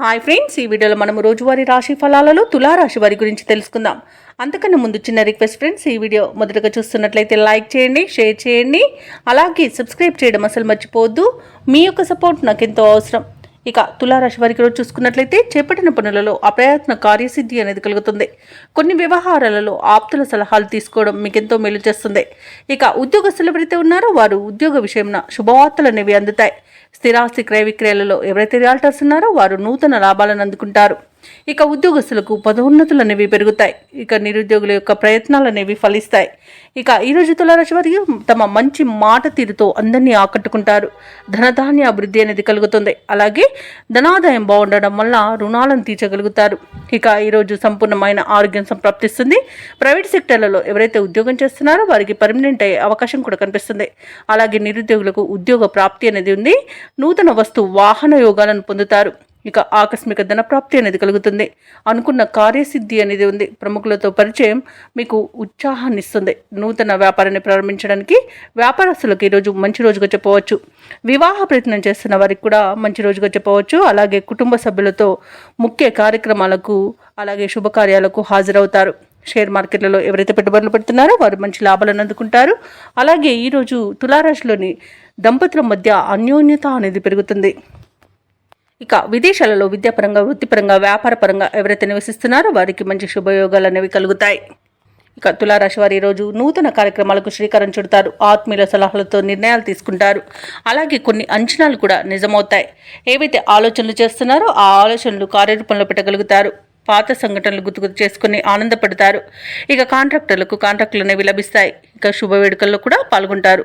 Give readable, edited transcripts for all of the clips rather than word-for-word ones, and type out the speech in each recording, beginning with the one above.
Hi friends, ఈ వీడియోలో మనము రోజువారీ రాశి ఫలాలలో తులారాశి వారి గురించి తెలుసుకుందాం. అంతకన్నా ముందు చిన్న రిక్వెస్ట్ ఫ్రెండ్స్, ఈ వీడియో మొదటగా చూస్తున్నట్లయితే లైక్ చేయండి, షేర్ చేయండి, అలాగే సబ్స్క్రైబ్ చేయడం అసలు మర్చిపోవద్దు. మీ యొక్క సపోర్ట్ నాకు ఎంతో అవసరం. ఇక తులారాశి వారికి రోజు చూసుకున్నట్లయితే చేపట్టిన పనులలో అప్రయత్న కార్యసిద్ధి అనేది కలుగుతుంది. కొన్ని వ్యవహారాలలో ఆప్తుల సలహాలు తీసుకోవడం మీకు ఎంతో మేలు చేస్తుంది. ఇక ఉద్యోగస్తులు ఎవరైతే ఉన్నారో వారు ఉద్యోగ విషయంలో శుభవార్తలు అనేవి అందుతాయి. స్థిరాస్తి క్రయ విక్రయాలలో ఎవరైతే రియాల్టర్స్ ఉన్నారో వారు నూతన లాభాలను అందుకుంటారు. ఇక ఉద్యోగస్తులకు పదోన్నతులు అనేవి పెరుగుతాయి. ఇక నిరుద్యోగుల యొక్క ప్రయత్నాలు అనేవి ఫలిస్తాయి. ఇక ఈరోజు తులారాశి వారికి తమ మంచి మాట తీరుతో అందరినీ ఆకట్టుకుంటారు. ధనధాన్య అభివృద్ధి అనేది కలుగుతుంది. అలాగే ధనాదాయం బాగుండడం వల్ల రుణాలను తీర్చగలుగుతారు. ఇక ఈరోజు సంపూర్ణమైన ఆరోగ్యం సంప్రాప్తిస్తుంది. ప్రైవేట్ సెక్టర్లలో ఎవరైతే ఉద్యోగం చేస్తున్నారో వారికి పర్మనెంట్ అయ్యే అవకాశం కూడా కనిపిస్తుంది. అలాగే నిరుద్యోగులకు ఉద్యోగ ప్రాప్తి అనేది ఉంది. నూతన వస్తు వాహన యోగాలను పొందుతారు. ఇక ఆకస్మిక ధన ప్రాప్తి అనేది కలుగుతుంది. అనుకున్న కార్యసిద్ధి అనేది ఉంది. ప్రముఖులతో పరిచయం మీకు ఉత్సాహాన్ని ఇస్తుంది. నూతన వ్యాపారాన్ని ప్రారంభించడానికి వ్యాపారస్తులకు ఈరోజు మంచి రోజుగా చెప్పవచ్చు. వివాహ ప్రయత్నం చేస్తున్న వారికి కూడా మంచి రోజుగా చెప్పవచ్చు. అలాగే కుటుంబ సభ్యులతో ముఖ్య కార్యక్రమాలకు అలాగే శుభకార్యాలకు హాజరవుతారు. షేర్ మార్కెట్లలో ఎవరైతే పెట్టుబడులు పెడుతున్నారో వారు మంచి లాభాలను అందుకుంటారు. అలాగే ఈరోజు తులారాశిలోని దంపతుల మధ్య అన్యోన్యత అనేది పెరుగుతుంది. ఇక విదేశాలలో విద్యాపరంగా, వృత్తిపరంగా, వ్యాపారపరంగా ఎవరైతే నివసిస్తున్నారో వారికి మంచి శుభయోగాలు అనేవి కలుగుతాయి. ఇక తులారాశి వారి ఈరోజు నూతన కార్యక్రమాలకు శ్రీకారం చుడతారు. ఆత్మీయుల సలహాలతో నిర్ణయాలు తీసుకుంటారు. అలాగే కొన్ని అంచనాలు కూడా నిజమవుతాయి. ఏవైతే ఆలోచనలు చేస్తున్నారో ఆ ఆలోచనలు కార్యరూపంలో పెట్టగలుగుతారు. పాత సంఘటనలు గుర్తు చేసుకుని ఆనందపడతారు. ఇక కాంట్రాక్టులు అనేవి లభిస్తాయి. ఇక శుభ వేడుకల్లో కూడా పాల్గొంటారు.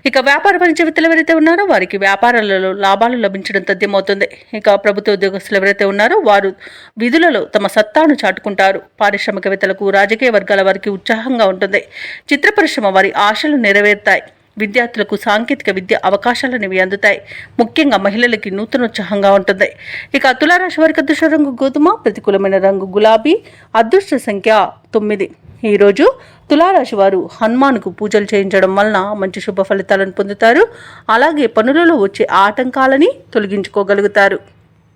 ఇక వ్యాపార వాణిజ్యవేత్తలు ఎవరైతే ఉన్నారో వారికి వ్యాపారాలలో లాభాలు లభించడం తథ్యమవుతుంది. ఇక ప్రభుత్వ ఉద్యోగస్తులు ఎవరైతే ఉన్నారో వారు విధులలో తమ సత్తాను చాటుకుంటారు. పారిశ్రామికవేత్తలకు, రాజకీయ వర్గాల వారికి ఉత్సాహంగా ఉంటుంది. చిత్ర పరిశ్రమ వారి ఆశలు నెరవేరుతాయి. విద్యార్థులకు సాంకేతిక విద్య అవకాశాలు అనేవి అందుతాయి. ముఖ్యంగా మహిళలకి నూతనోత్సాహంగా ఉంటుంది. ఇక తులారాశి వారికి అదృష్ట రంగు గోధుమ, ప్రతికూలమైన రంగు గులాబీ, అదృష్ట సంఖ్య 9. ఈరోజు తులారాశి వారు హనుమాన్కు పూజలు చేయించడం వలన మంచి శుభ ఫలితాలను పొందుతారు. అలాగే పనులలో వచ్చే ఆటంకాలని తొలగించుకోగలుగుతారు.